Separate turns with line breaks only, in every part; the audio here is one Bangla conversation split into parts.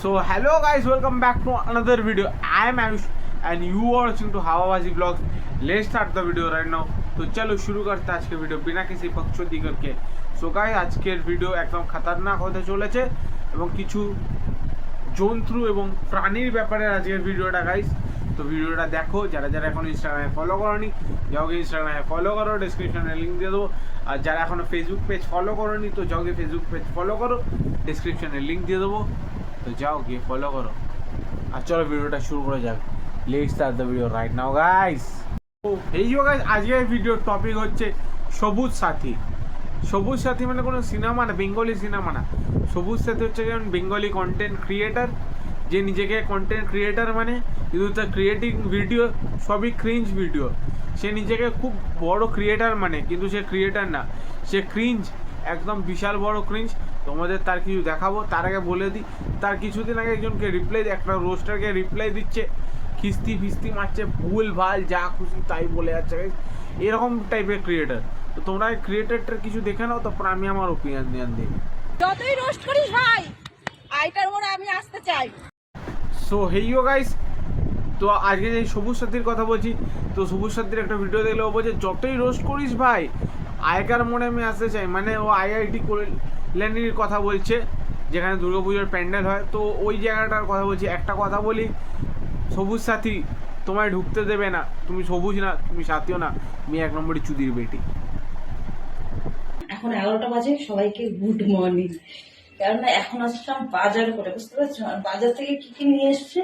So hello guys, welcome back to another video. I am Ayush and you are watching to Havabazi Vlogs. Let's start the video right now. तो चलो शुरू करते हैं आज के वीडियो बिना किसी पक्षपाती करके। सो गाइस আজকের ভিডিও একদম খতরনাক হতে চলেছে এবং কিছু জন্তু এবং প্রাণীর ব্যাপারে আজকের ভিডিওটা গাইস। তো ভিডিওটা দেখো, যারা যারা এখন ইনস্টাগ্রামে ফলো করোনি যাও গিয়ে ইনস্টাগ্রামে ফলো করো, ডেসক্রিপশনে লিঙ্ক দিয়ে দেবো। আর যারা এখনো ফেসবুক পেজ ফলো করোনি তো যাও গিয়ে ফেসবুক পেজ ফলো করো, ডেসক্রিপশনে লিঙ্ক দিয়ে দেবো, তো যাও গিয়ে ফলো করো। আর চলো ভিডিওটা শুরু করা যাক। Let's start the video right now guys. তো এই যে গাইস আজকের ভিডিওর টপিক হচ্ছে সবুজ সাথী। সবুজ সাথী মানে কোনো সিনেমা না, বেঙ্গলি সিনেমা না। সবুজ সাথী হচ্ছে যেমন বেঙ্গলি কন্টেন্ট ক্রিয়েটার, যে নিজেকে কন্টেন্ট ক্রিয়েটার মানে কিন্তু তার ক্রিয়েটিং ভিডিও সবই ক্রিঞ্জ ভিডিও। সে নিজেকে খুব বড় ক্রিয়েটার মানে, কিন্তু সে ক্রিয়েটার না, সে ক্রিঞ্জ, একদম বিশাল বড় ক্রিঞ্জ। তোমাদের তার কিছু দেখাবো, তার আগে বলে দিই তার কিছুদিন আগে একজনকে একটা রোস্টারকে রিপ্লাই দিচ্ছে, খিস্তি ফিস্তি মারছে, ভুল ভাল যা খুশি তাই বলে যাচ্ছে। এরকম টাইপের ক্রিয়েটার। তো তোমরা ক্রিয়েটারটার কিছু দেখে নাও, তারপর আমি আমার ওপিনিয়ন দিই।
যতই রোস্ট করিস ভাই, আইটার মোড়ে আমি আসতে চাই।
সো হেইও গাইস, তো আজকে যে সবুজ সাথীর কথা বলছি, তো সবুজ সাথীর একটা ভিডিও দেখলে ও বলছে যতই রোস্ট করিস ভাই আয়কার মোড়ে আমি আসতে চাই। মানে ও আইআইটি কল্যাণীর কথা বলছে, যেখানে দুর্গাপুজোর প্যান্ডেল হয়। তো ওই জায়গাটার কথা বলছি। একটা কথা বলি, সবুজ সাথী তোমায় ঢুকতে দেবে না। তুমি সবুজ না, তুমি সাথীও না, তুমি এক নম্বরই চুদির বেটি।
এখন 11টা বাজে, সবাইকে গুড মর্নিং। কেননা এখন আসলাম বাজার করে, বুঝতে পারছো? আর বাজার থেকে কি কি নিয়ে এসছে,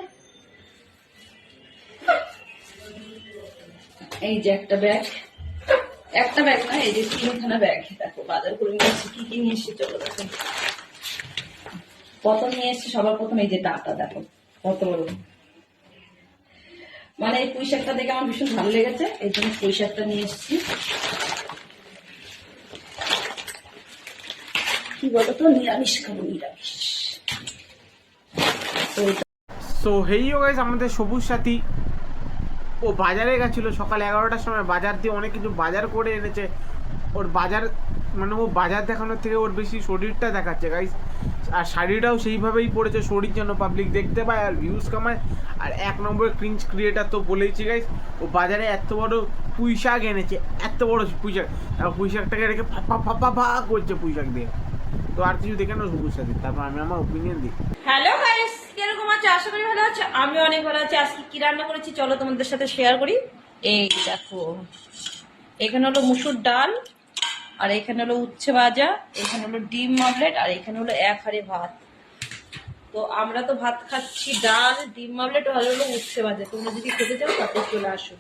এই যে একটা ব্যাগ না, এই যে 3খানা ব্যাগ। দেখো বাজার করে নিয়ে এসছে, কি কি নিয়ে এসছে চলো দেখো। কত নিয়ে এসছে সবার প্রথম এই যে টাটা, দেখো কত বড়। মানে এই পুঁই শাকটা দেখে আমার ভীষণ ভালো লেগেছে, এই জন্য পুঁই শাকটা নিয়ে এসছি। কি বলতো, নিরামিষ খাবো, নিরামিষ।
সো হেইও গাইস, আমাদের সবুজ সাথী ও বাজারে গেছিলো সকাল 11টার সময়। বাজার দিয়ে অনেক কিছু বাজার করে এনেছে। ওর বাজার মানে ও বাজার দেখানোর থেকে ওর বেশি শরীরটা দেখাচ্ছে গাইস। আর শাড়িটাও সেইভাবেই পড়েছে, শরীর যেন পাবলিক দেখতে পায় আর ভিউজ কামায়। আর এক নম্বরের ক্রিঞ্জ ক্রিয়েটার তো বলেইছি গাইস। ও বাজারে এত বড় পুঁই শাক এনেছে, এত বড় পুঁই শাক, আর পুঁই শাকটাকে রেখে ফা করছে পুঁই শাক দিয়ে। তো আর কিছু দেখে না সবুজ সাথী, তারপর আমি আমার ওপিনিয়ন দিই।
হ্যালো গাইস, কিরকম আছো? আশা করি ভালো আছো। আমি অনেক ভালো আছি। আজকে কি রান্না করেছি চলো তোমাদের সাথে শেয়ার করি। এই দেখো, এখানে হলো মুসুর ডাল, আর এখানে হলো উচ্ছে ভাজা, এখানে হলো ডিম মামলেট, আর এখানে হলো 1 হাঁড়ি ভাত। তো আমরা তো ভাত খাচ্ছি, ডাল, ডিম মামলেট আর হলো উচ্ছে ভাজা। তোমরা যদি খেতে চাও তাতে চলে আসো।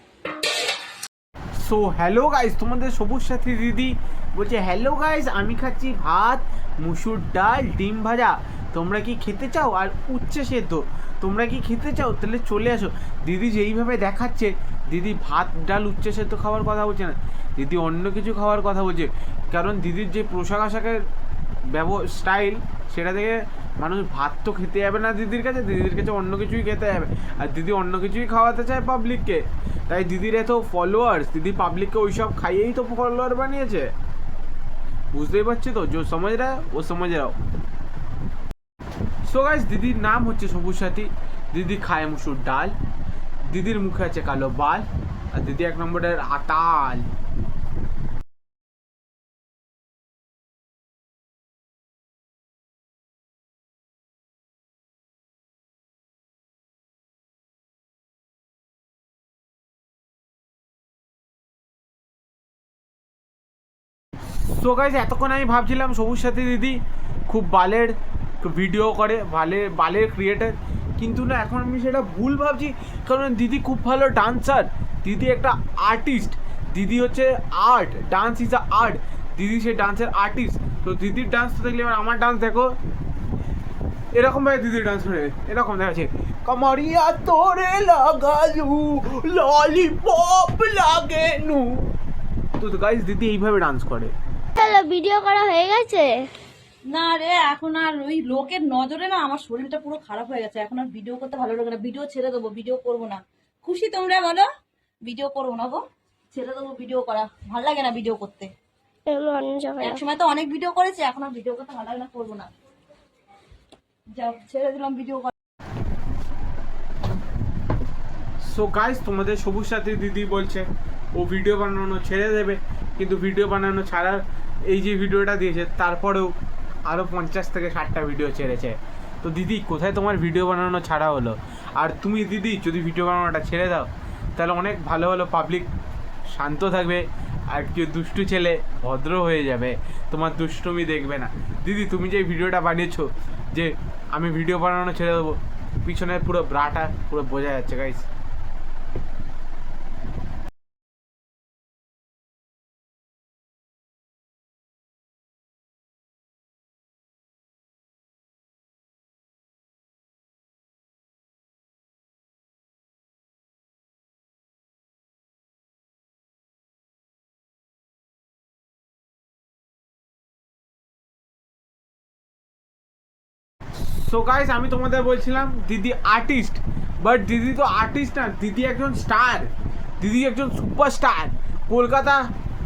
সো হ্যালো গাইস, তোমাদের সবুজ সাথী দিদি বলছে হ্যালো গাইস, আমি খাচ্ছি ভাত, মুসুর ডাল, ডিম ভাজা, তোমরা কি খেতে চাও? আর উচ্ছে সেদ্ধ, তোমরা কি খেতে চাও? তাহলে চলে আসো। দিদি যেইভাবে দেখাচ্ছে, দিদি ভাত ডাল উচ্ছে সেদ্ধ খাওয়ার কথা বলছে না, দিদি অন্য কিছু খাওয়ার কথা বলছে। কারণ দিদির যে পোশাক আশাকের স্টাইল, সেটা থেকে মানুষ ভাত তো খেতে যাবে না দিদির কাছে, দিদির কাছে অন্য কিছুই খেতে যাবে। আর দিদি অন্য কিছুই খাওয়াতে চায় পাবলিককে, তাই দিদির এত ফলোয়ার্স, দিদি পাবলিককে ওই সব খাইয়েই তো ফলোয়ার বানিয়েছে। বুঝতেই পারছি তো, যে সমঝ রা ও সমঝ রাও। সো গাইস, দিদির নাম হচ্ছে সবুজ সাথী। দিদি খায় মুসুর ডাল, দিদির মুখে আছে কালো বাল, আর দিদি এক নম্বরের আতাল। সো গাইস, এতক্ষণ আমি ভাবছিলাম সবুজ সাথী দিদি খুব বালের ভিডিও করে, বালের ক্রিয়েটার, কিন্তু না, এখন আমি সেটা ভুল ভাবছি। কারণ দিদি খুব ভালো ডান্সার, দিদি একটা আর্টিস্ট, দিদি হচ্ছে art, dance is a art, দিদি সে ডান্সের আর্টিস্ট। তো দিদির ডান্স তো দেখলে, এবার আমার ডান্স দেখো, এরকমভাবে দিদির ডান্স করে, এরকম দেখাচ্ছে, কামারিয়া তোরে লাগালু ললিপপ লাগে নু। তো গাইস, দিদি এইভাবে ডান্স করে।
চলো ভিডিও করা হয়ে গেছে।
না রে, এখন আর ওই লোকের নজরে না আমার শরীরটা পুরো খারাপ হয়ে গেছে। এখন আর ভিডিও করতে ভালো লাগে না, ভিডিও ছেড়ে দেবো, ভিডিও করবো না। খুশি তোমরা বলো? ভিডিও করবো না গো, ছেড়ে দেবো ভিডিও করা, ভালো লাগে না ভিডিও করতে।
এগুলো অন্য জায়গায়
এক সময় তো অনেক ভিডিও করেছি, এখন আর ভিডিও করতে ভালো লাগে না, করবো না। যাও ছেড়ে দিলাম ভিডিও।
সো গাইস, তোমাদের সবুজ সাথী দিদি বলছে ও ভিডিও বানানো ছেড়ে দেবে, কিন্তু ভিডিও বানানো ছাড়ার এই যে ভিডিওটা দিয়েছে তারপরেও আরও 50 থেকে 60টা ভিডিও ছেড়েছে। তো দিদি, কোথায় তোমার ভিডিও বানানো ছাড়া হলো? আর তুমি দিদি যদি ভিডিও বানানোটা ছেড়ে দাও তাহলে অনেক ভালো ভালো পাবলিক শান্ত থাকবে, আর কেউ দুষ্টু ছেলে ভদ্র হয়ে যাবে, তোমার দুষ্টুমি দেখবে না। দিদি, তুমি যে ভিডিওটা বানিয়েছো যে আমি ভিডিও বানানো ছেড়ে দেবো, পিছনে পুরো ব্রাটা পুরো বোঝা যাচ্ছে গাইস। সো গাইস, আমি তোমাদের বলছিলাম দিদি আর্টিস্ট, বাট দিদি তো আর্টিস্ট না, দিদি একজন স্টার, দিদি একজন সুপারস্টার। কলকাতা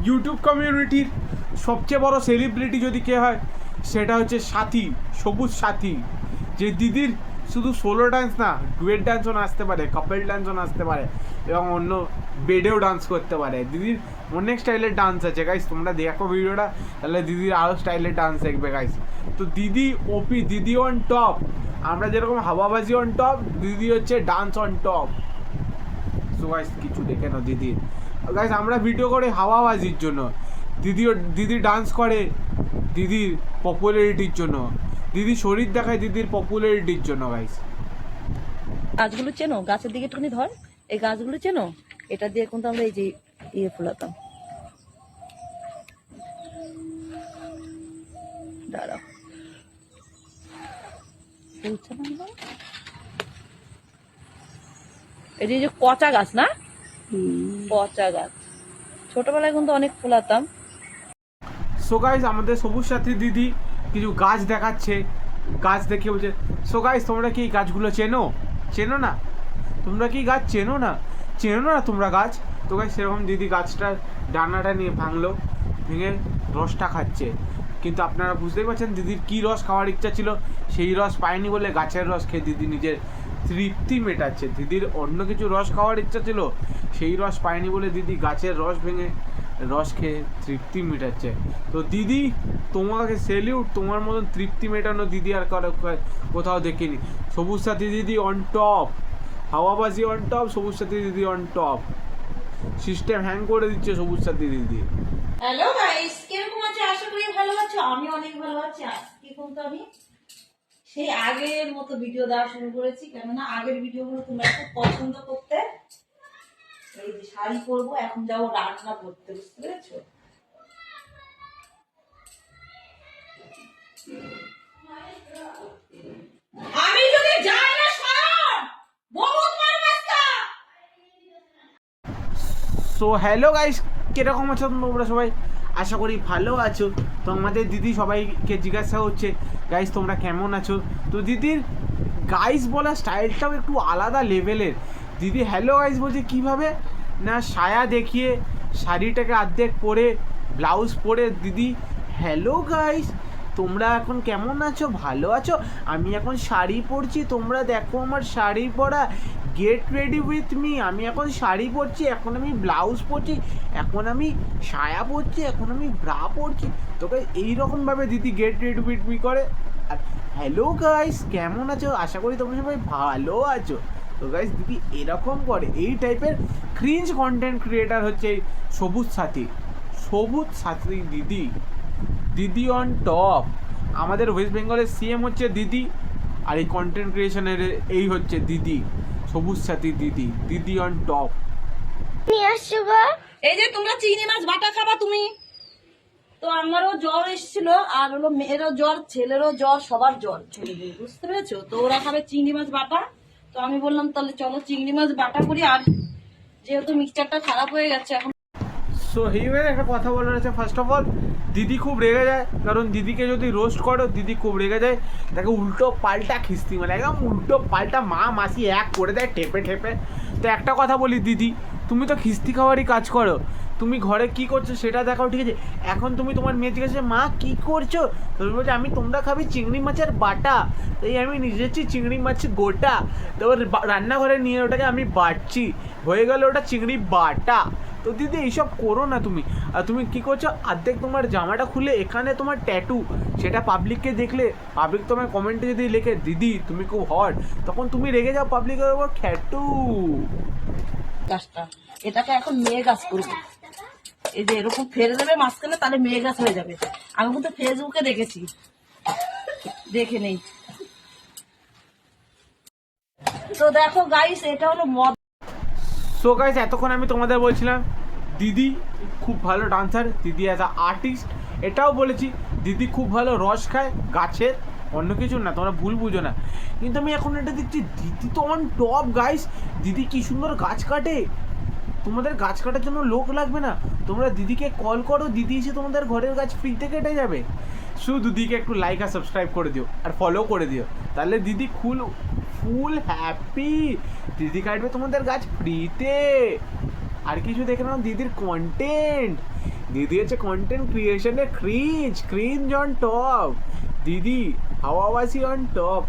ইউটিউব কমিউনিটির সবচেয়ে বড় সেলিব্রিটি যদি কে হয় সেটা হচ্ছে সাথী, সবুজ সাথী। যে দিদির শুধু সোলো ডান্স না, ডুয়েট ডান্সও নাচতে পারে, কাপল ডান্সও নাচতে পারে, এবং অন্য বেডেও ডান্স করতে পারে। দিদির অনেক স্টাইলের ডান্স আছে গাইস, তোমরা দেখো ভিডিওটা, তাহলে দিদির আরও স্টাইলের ডান্স দেখবে গাইস। তো দিদি ওপি, দিদি অন টপ। আমরা যেরকম হাওয়াবাজি অন টপ, দিদি হচ্ছে dance on top. So guys, কিছু দেখে নাও দিদির। গাইস, আমরা ভিডিও করে হাওয়াবাজির জন্য, দিদি ডান্স করে দিদির পপুলারিটির জন্য, দিদি শরীর দেখায় দিদির পপুলারিটির জন্য গাইস।
গাছগুলো চেনো? গাছের দিকে একটুখানি ধর, এই গাছগুলো চেনো? এটা দিয়ে কিন্তু আমরা এই যে ইয়ে ফুলাতাম। দাঁড়াও, এই যে পচা গাছ না, পচা গাছ ছোটবেলায় কিন্তু অনেক ফুলাতাম।
সো গাইস, আমাদের সবুজ সাথী দিদি কিছু গাছ দেখাচ্ছে, গাছ দেখে বলছে। সো গাইস, তোমরা কি এই গাছগুলো চেনো না? তোমরা কি গাছ চেনো না তোমরা গাছ? তো গাইস, সেরকম দিদি গাছটার ডানাটা নিয়ে ভাঙলো, ভেঙে রসটা খাচ্ছে। কিন্তু আপনারা বুঝতেই পারছেন দিদির কী রস খাওয়ার ইচ্ছা ছিল, সেই রস পায়নি বলে গাছের রস খেয়ে দিদি নিজের তৃপ্তি মেটাচ্ছে। দিদির অন্য কিছু রস খাওয়ার ইচ্ছা ছিল, সেই রস পায়নি বলে দিদি গাছের রস ভেঙে রস খেয়ে তৃপ্তি মেটাচ্ছে। তো দিদি, তোমাকে সেলিউট, তোমার মতন তৃপ্তি মেটানো দিদি আর কোথাও দেখিনি। সবুজ সাথী দিদি অন টপ, হাওয়াবাজি অন টপ, সবুজ সাথী দিদি অন টপ। সিস্টেম হ্যাং করে দিচ্ছে সবুজ সাথী দিদি।
হ্যালো গাইস, কিরকম আছো? আশা করি ভালো আছো। আমি অনেক ভালো আছি। আজকে কিন্তু আমি সেই আগের মতো ভিডিও দেওয়া শুরু করেছি, কেননা আগের ভিডিওগুলো তোমরা খুব পছন্দ করতে। এই যে শাড়ি পরবো, এখন যাবো রান্না করতে, বুঝতে পেরেছো? আমি যদি যাই না শরণ, বহুত মারবাস্তা।
সো হ্যালো গাইস, কিরকম আছো তোমরা সবাই? আশা করি ভালো আছো। তো আমাদের দিদি সবাইকে জিজ্ঞাসা হচ্ছে গাইস তোমরা কেমন আছো। তো দিদির গাইস বলার স্টাইলটাও একটু আলাদা লেভেলের। দিদি হ্যালো গাইস বলছে কীভাবে না, সায়া দেখিয়ে শাড়িটাকে অর্ধেক পরে ব্লাউজ পরে দিদি হ্যালো গাইস তোমরা এখন কেমন আছো, ভালো আছো? আমি এখন শাড়ি পরছি, তোমরা দেখো আমার শাড়ি পরা, গেট রেডি উইথ মি। আমি এখন শাড়ি পরছি, এখন আমি ব্লাউজ পরছি, এখন আমি সায়া পরছি, এখন আমি ব্রা পরছি। তোকে এইরকমভাবে দিদি গেট রেডি উইথ মি করে। আর হ্যালো গাইস কেমন আছো, আশা করি তোমরা সবাই ভালো আছো। তো গাইস দিদি এরকম করে, এই টাইপের ক্রিঞ্জ কন্টেন্ট ক্রিয়েটার হচ্ছে সবুজ সাথী দিদি। দিদি অন টপ। আমাদের ওয়েস্ট বেঙ্গলের সিএম হচ্ছে দিদি, আর এই কন্টেন্ট ক্রিয়েশনের এই হচ্ছে দিদি, সবুজ সাথী দিদি অন টপ।
নিয়ে আসছো গো?
এই যে তোমরা চিংড়ি মাছ বাটা খাবা তুমি। তো আমারও জ্বর এসেছিল, আর হলো মেয়েরও জ্বর, ছেলেরও জ্বর, সবার জ্বর ছেলেদের, বুঝতে পেরেছো? তো ওরা খাবে চিংড়ি মাছ বাটা। তো আমি বললাম তাহলে চলো চিংড়ি মাছ বাটা করি। আর যেহেতু মিক্সচারটা খারাপ হয়ে গেছে এখন।
সো এইভাবে একটা কথা বলার আছে। ফার্স্ট অফ অল দিদি খুব রেগে যায়, কারণ দিদিকে যদি রোস্ট করো দিদি খুব রেগে যায়, তাকে উল্টো পাল্টা খিস্তি মানে একদম উল্টো পাল্টা মাসি এক করে দেয় ঠেপে। তো একটা কথা বলি দিদি, তুমি তো খিস্তি খাওয়ারই কাজ করো, তুমি ঘরে কি করছো সেটা দেখাও, ঠিক আছে? এখন তুমি তোমার মেয়ে জিজ্ঞাসা মা কি করছো, তুমি বলছো আমি তোমরা খাবি চিংড়ি মাছের বাটা, তাই আমি নিজেছি চিংড়ি মাছের গোটা, তারপর রান্নাঘরে নিয়ে ওটাকে আমি বাটছি, হয়ে গেল ওটা চিংড়ি বাটা। তো দিদি এইসব করো না তুমি। আর তুমি কি করছো, অর্ধেক তোমার জামাটা খুলে এখানে তোমার ট্যাটু, সেটা পাবলিককে দেখলে পাবলিক তোমার কমেন্টে যদি লেখে দিদি তুমি খুব হট, তখন তুমি রেগে যাও পাবলিকের ওপর খ্যাটু।
গাছটা এটাকে এখন মেয়ে গাছ করবো, এই যে এরকম ফেলে দেবে মাঝখানে, তাহলে মেয়ে গাছ হয়ে যাবে। আমি কিন্তু ফেসবুকে দেখেছি, দেখে নেই। তো দেখো গাইস, এটা হলো মদ।
সো গাইস, এতক্ষণ আমি তোমাদের বলছিলাম দিদি খুব ভালো ডান্সার, দিদি অ্যাজ আ আর্টিস্ট, এটাও বলেছি দিদি খুব ভালো রস খায় গাছের, অন্য কিছু না, তোমরা ভুল বুঝো না। কিন্তু আমি এখন এটা দেখছি দিদি তো অন টপ গাইস, দিদি কি সুন্দর গাছ কাটে। তোমাদের গাছ কাটার জন্য লোক লাগবে না, তোমরা দিদিকে কল করো, দিদি এসে তোমাদের ঘরের গাছ ফ্রিতে কেটে যাবে। শুধু দিদিকে একটু লাইক আর সাবস্ক্রাইব করে দিও আর ফলো করে দিও, তাহলে দিদি ফুল হ্যাপি, দিদি কাটবে তোমাদের গাছ ফ্রিতে। আর কিছু দেখে নাও দিদির কন্টেন্ট, দিদি হচ্ছে কন্টেন্ট ক্রিয়েশনে ক্রিঞ্জ অন টপ, দিদি হাওয়াবাসি on top.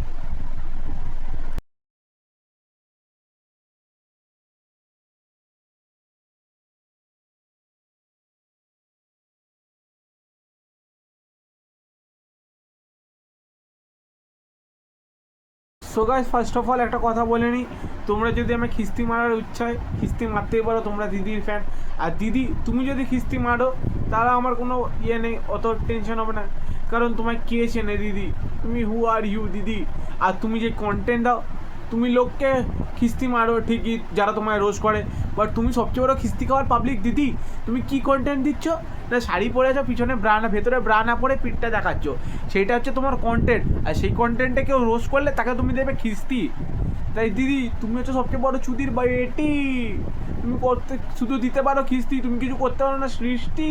So guys, first of all একটা কথা বলে নিই, তোমরা যদি আমি খিস্তি মারার ইচ্ছায় খিস্তি মারতেই পারো, তোমরা দিদির ফ্যান। আর দিদি তুমি যদি খিস্তি মারো তাহলে আমার কোনো ইয়ে নেই, অত টেনশন হবে না, কারণ তোমায় কে চেনে দিদি, তুমি হু আর ইউ দিদি। আর তুমি যে কন্টেন্ট দাও, তুমি লোককে খিস্তি মারো ঠিকই যারা তোমায় রোজ করে, বাট তুমি সবচেয়ে বড় খিস্তি খাওয়ার পাবলিক দিদি। তুমি কি কন্টেন্ট দিচ্ছ না, শাড়ি পরে আছো, পিছনে ব্রা না, ভেতরে ব্রা না পরে পিঠটা দেখাচ্ছ, সেইটা হচ্ছে তোমার কন্টেন্ট। আর সেই কন্টেন্টে কেউ রোজ করলে তাকে তুমি দেবে খিস্তি। তাই দিদি তুমি হচ্ছে সবচেয়ে বড় চুদির বেটি, তুমি করতে শুধু দিতে পারো খিস্তি, তুমি কিছু করতে পারো না সৃষ্টি।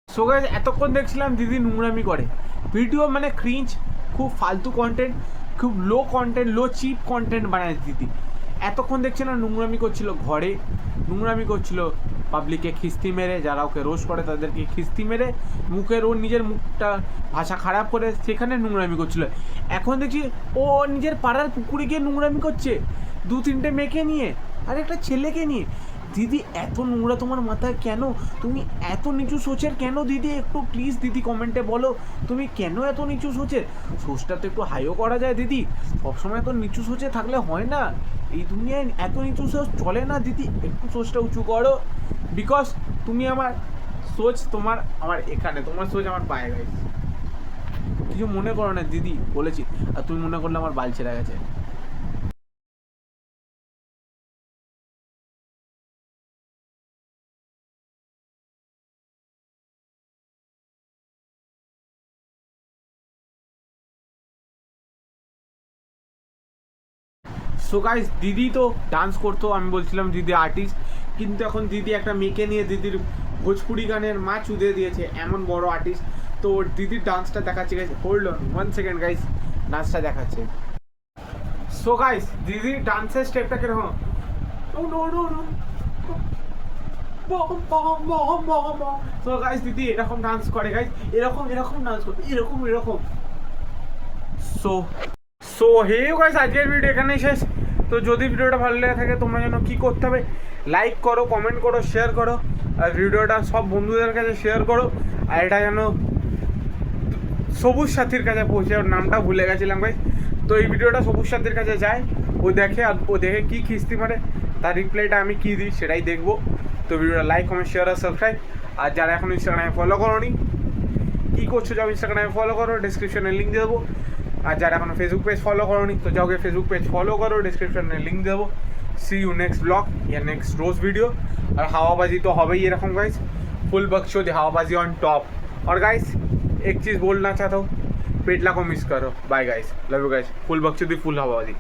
সো গাইস, এতক্ষণ দেখছিলাম দিদি নোংরামি করে, ভিডিও মানে ক্রিঞ্জ, খুব ফালতু কন্টেন্ট, খুব লো কন্টেন্ট, লো চিপ কন্টেন্ট বানায় দিদি। এতক্ষণ দেখছিলাম নোংরামি করছিল ঘরে, নোংরামি করছিল পাবলিককে খিস্তি মেরে, যারা ওকে রোজ করে তাদেরকে খিস্তি মেরে, মুখের ওর নিজের মুখটা ভাষা খারাপ করে সেখানে নোংরামি করছিল। এখন দেখছি ও নিজের পাড়ার পুকুরে গিয়ে নোংরামি করছে, 2-3টে মেয়েকে নিয়ে আর একটা ছেলেকে নিয়ে। দিদি এত নোংরা তোমার মাথায় কেন, তুমি এত নিচু সোচের কেন দিদি, একটু প্লিজ দিদি কমেন্টে বলো তুমি কেন এত নিচু সোচের। সোচটা তো একটু হাইও করা যায় দিদি, সবসময় এত নিচু সোচে থাকলে হয় না, এই দুনিয়ায় এত নিচু সোচ চলে না দিদি, একটু সোচটা উঁচু করো। বিকজ তুমি আমার সোচ, তোমার আমার এখানে, তোমার সোচ আমার পায়ে গেছে, কিছু মনে করো না দিদি বলেছি, আর তুমি মনে করলে আমার বাল ছেড়ে গেছে। সো গাইস, দিদি তো ডান্স করতো, আমি বলছিলাম দিদি আর্টিস্ট, কিন্তু এখন দিদি একটা মেয়েকে নিয়ে দিদির ভোজপুরি গানের মা চুদে দিয়েছে, এমন বড় আর্টিস্ট। তো দিদির ডান্সটা দেখাচ্ছে guys, hold on 1 second guys, ডান্সটা দেখাচ্ছে। সো গাইস, দিদির ডান্সের স্টেপটা কিরকম, সো গাইস দিদি এরকম ডান্স করে গাইস, এরকম ডান্স করে, এরকম। সো হে গাইস, আজকের ভিডিও এখানেই শেষ। তো যদি ভিডিওটা ভালো লেগে থাকে তোমরা যেন কী করতে হবে, লাইক করো, কমেন্ট করো, শেয়ার করো, আর ভিডিওটা সব বন্ধুদের কাছে শেয়ার করো। আর এটা যেন সবুজ সাথীর কাছে পৌঁছে, ওর নামটা ভুলে গেছিলাম ভাই। তো এই ভিডিওটা সবুজ সাথীর কাছে যায়, ও দেখে, আর ও দেখে কী খিস্তি মারে, তার রিপ্লাইটা আমি কী দিই সেটাই দেখবো। তো ভিডিওটা লাইক, কমেন্ট, শেয়ার আর সাবস্ক্রাইব। আর যারা এখন ইনস্টাগ্রামে ফলো করোনি, কী করছো, যাও ইনস্টাগ্রামে ফলো করো, ডিসক্রিপশনে লিঙ্ক দিয়ে দেবো। আর যারা এখনো ফেসবুক পেজ ফলো করোনি, তো যাও গিয়ে ফেসবুক পেজ ফলো করো, ডিসক্রিপশনে লিঙ্ক দেবো। সি ইউ নেক্সট ব্লগ या नेक्स्ट रोज वीडियो। और हवाबाजी तो হবে ही এরকম गाइस, फुल बकचोदी हवाबाजी ऑन टॉप। और गाइस एक चीज़ बोलना चाहता हूँ, पेटला को मिस करो. Bye guys, love you guys. Full बकचोदी, फुल हवाबाजी.